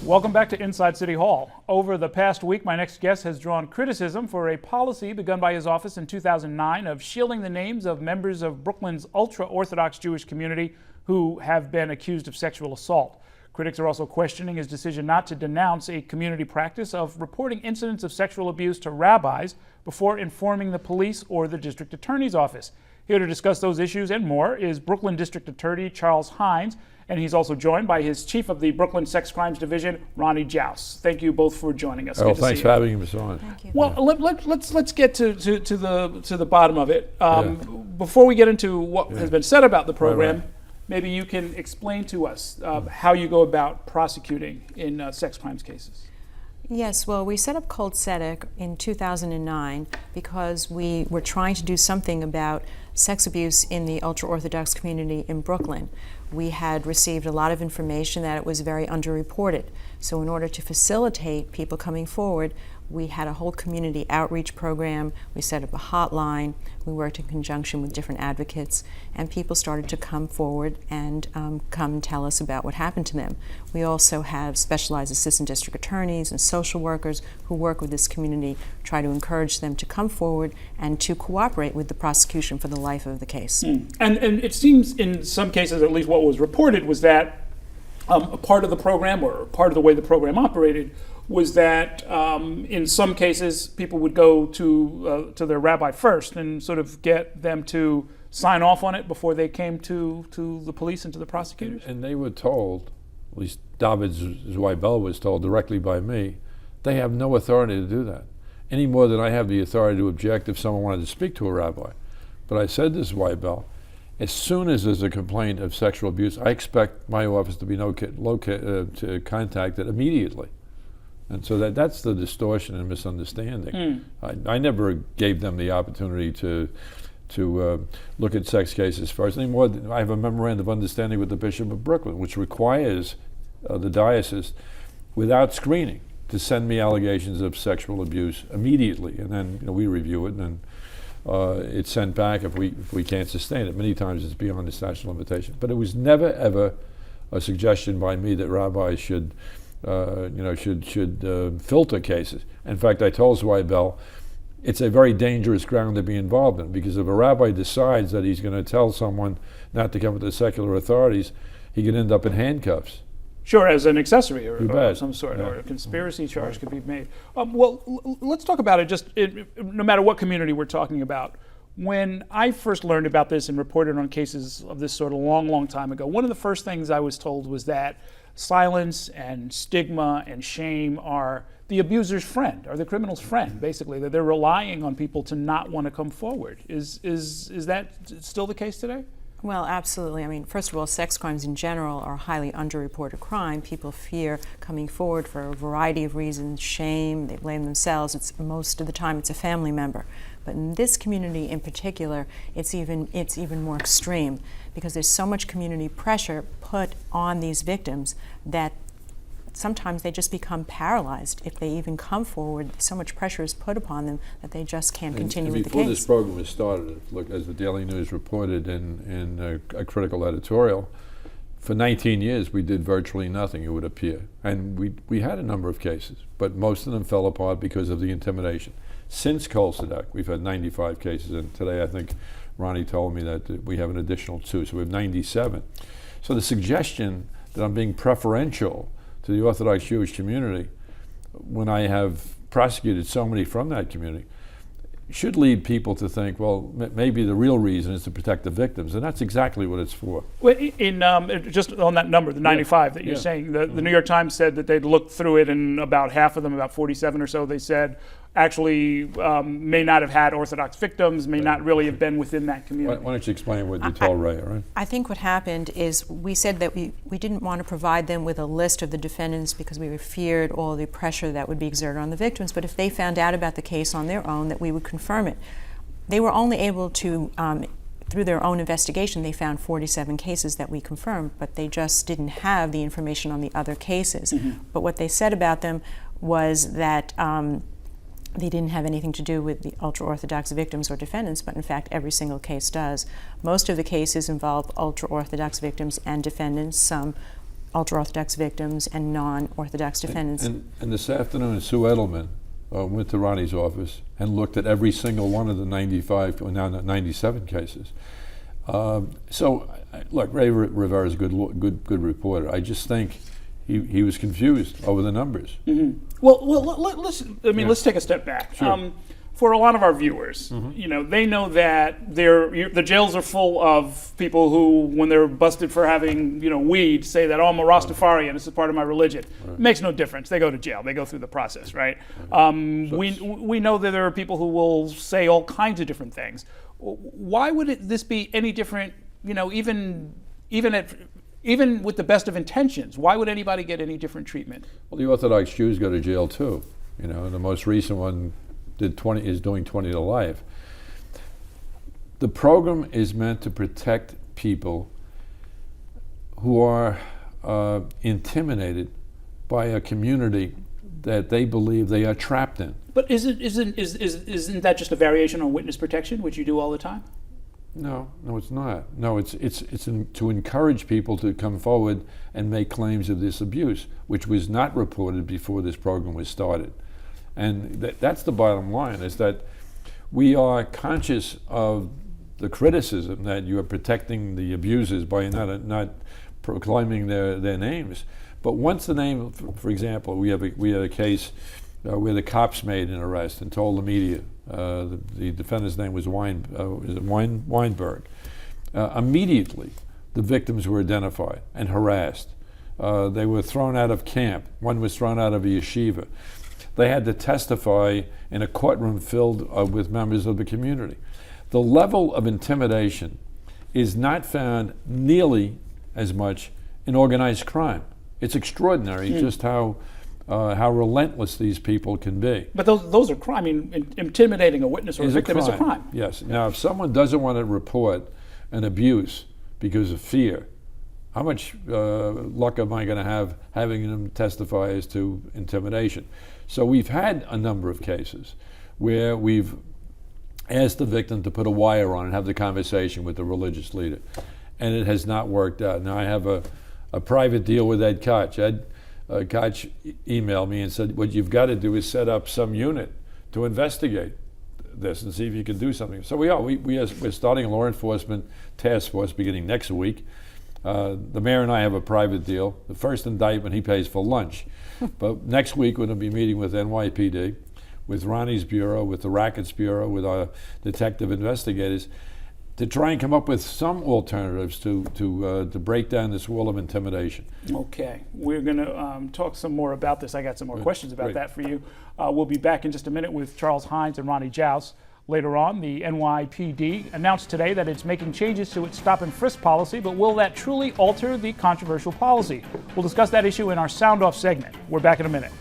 Welcome back to Inside City Hall. Over the past week, my next guest has drawn criticism for a policy begun by his office in 2009 of shielding the names of members of Brooklyn's ultra-Orthodox Jewish community who have been accused of sexual assault. Critics are also questioning his decision not to denounce a community practice of reporting incidents of sexual abuse to rabbis before informing the police or the district attorney's office. Here to discuss those issues and more is Brooklyn District Attorney Charles Hynes, and he's also joined by his chief of the Brooklyn Sex Crimes Division, Ronnie Joust. Thank you both for joining us. Oh, thanks for having me, Mr. Hynes. Thank you. Well, let's get to the bottom of it. Before we get into what has been said about the program, maybe you can explain to us how you go about prosecuting in sex crimes cases. Yes, well, we set up Cold Tzedek in 2009 because we were trying to do something about sex abuse in the ultra-Orthodox community in Brooklyn. We had received a lot of information that it was very underreported. So in order to facilitate people coming forward, we had a whole community outreach program. We set up a hotline. We worked in conjunction with different advocates, and people started to come forward and come and tell us about what happened to them. We also have specialized assistant district attorneys and social workers who work with this community, try to encourage them to come forward and to cooperate with the prosecution for the life of the case. And it seems in some cases, at least what was reported, was that a part of the program, or part of the way the program operated, was that in some cases people would go to their rabbi first and sort of get them to sign off on it before they came to the police and to the prosecutors. And they were told, at least David Zweibel was told directly by me, they have no authority to do that, any more than I have the authority to object if someone wanted to speak to a rabbi. But I said to Zweibel, as soon as there's a complaint of sexual abuse, I expect my office to be contacted immediately. And so that's the distortion and misunderstanding. I never gave them the opportunity to look at sex cases first. Anymore, I have a memorandum of understanding with the Bishop of Brooklyn, which requires the diocese, without screening, to send me allegations of sexual abuse immediately, and then we review it, and then it's sent back if we can't sustain it. Many times it's beyond the statute of limitation. But it was never ever a suggestion by me that rabbis should filter cases. In fact, I told Zweibel, it's a very dangerous ground to be involved in, because if a rabbi decides that he's going to tell someone not to come with the secular authorities, he can end up in handcuffs. Sure, as an accessory or some sort, or a conspiracy charge could be made. Well, let's talk about it no matter what community we're talking about. When I first learned about this and reported on cases of this sort a long time ago, one of the first things I was told was that silence and stigma and shame are the abuser's friend, or the criminal's friend, basically, that they're relying on people to not want to come forward. Is that still the case today? Well, absolutely. I mean, first of all, sex crimes in general are a highly underreported crime. People fear coming forward for a variety of reasons. Shame, they blame themselves. Most of the time it's a family member. But in this community in particular, it's even more extreme, because there's so much community pressure put on these victims that sometimes they just become paralyzed if they even come forward. So much pressure is put upon them that they just can't continue with the case. Before this program was started, look, as the Daily News reported in a critical editorial, for 19 years we did virtually nothing, it would appear. And we had a number of cases, but most of them fell apart because of the intimidation. Since Cold Tzedek, we've had 95 cases, and today I think Ronnie told me that we have an additional 2, so we have 97. So the suggestion that I'm being preferential to the Orthodox Jewish community, when I have prosecuted so many from that community, should lead people to think, well, maybe the real reason is to protect the victims, and that's exactly what it's for. Well, just on that number, the 95 that you're saying, the New York Times said that they'd looked through it, and about half of them, about 47 or so, they said actually may not have had Orthodox victims, may not really have been within that community. Why don't you explain what you told Ray, all right? I think what happened is we said that we didn't want to provide them with a list of the defendants because we feared all the pressure that would be exerted on the victims, but if they found out about the case on their own, that we would confirm it. They were only able to, through their own investigation, they found 47 cases that we confirmed, but they just didn't have the information on the other cases. But what they said about them was that they didn't have anything to do with the ultra-Orthodox victims or defendants, but in fact every single case does. Most of the cases involve ultra-Orthodox victims and defendants. Some ultra-Orthodox victims and non-Orthodox defendants. And this afternoon, Sue Edelman went to Ronnie's office and looked at every single one of the 95, well, now 97 cases. So, look, Ray Rivera is a good reporter. I just think he was confused over the numbers. Mm-hmm. Well, let's take a step back. Sure. For a lot of our viewers, they know that the jails are full of people who, when they're busted for having, weed, say that, oh, I'm a Rastafarian, this is part of my religion. It makes no difference. They go to jail. They go through the process, right? We know that there are people who will say all kinds of different things. Why would this be any different, even with the best of intentions? Why would anybody get any different treatment? Well, the Orthodox Jews go to jail too. The most recent one is doing 20 to life. The program is meant to protect people who are intimidated by a community that they believe they are trapped in. But isn't that just a variation on witness protection, which you do all the time? No, it's not. No, it's to encourage people to come forward and make claims of this abuse, which was not reported before this program was started. And that's the bottom line, is that we are conscious of the criticism that you are protecting the abusers by not proclaiming their names. But once the name, for example, we had a case where the cops made an arrest and told the media the defendant's name was Weinberg. Immediately, the victims were identified and harassed. They were thrown out of camp. One was thrown out of a yeshiva. They had to testify in a courtroom filled with members of the community. The level of intimidation is not found nearly as much in organized crime. It's extraordinary just how relentless these people can be. But those are crime. I mean, intimidating a witness or a victim is a crime. Yes. Now, if someone doesn't want to report an abuse because of fear, how much luck am I going to have having them testify as to intimidation? So we've had a number of cases where we've asked the victim to put a wire on and have the conversation with the religious leader, and it has not worked out. Now, I have a private deal with Ed Koch. Ed Koch emailed me and said, what you've got to do is set up some unit to investigate this and see if you can do something. So we are. We're starting a law enforcement task force beginning next week. The mayor and I have a private deal. The first indictment, he pays for lunch. But next week, we're going to be meeting with NYPD, with Ronnie's Bureau, with the Rackets Bureau, with our detective investigators, to try and come up with some alternatives to break down this wall of intimidation. Okay, we're going to talk some more about this. I got some more questions about that for you. We'll be back in just a minute with Charles Hynes and Ronnie Joust. Later on, the NYPD announced today that it's making changes to its stop and frisk policy, but will that truly alter the controversial policy? We'll discuss that issue in our Sound Off segment. We're back in a minute.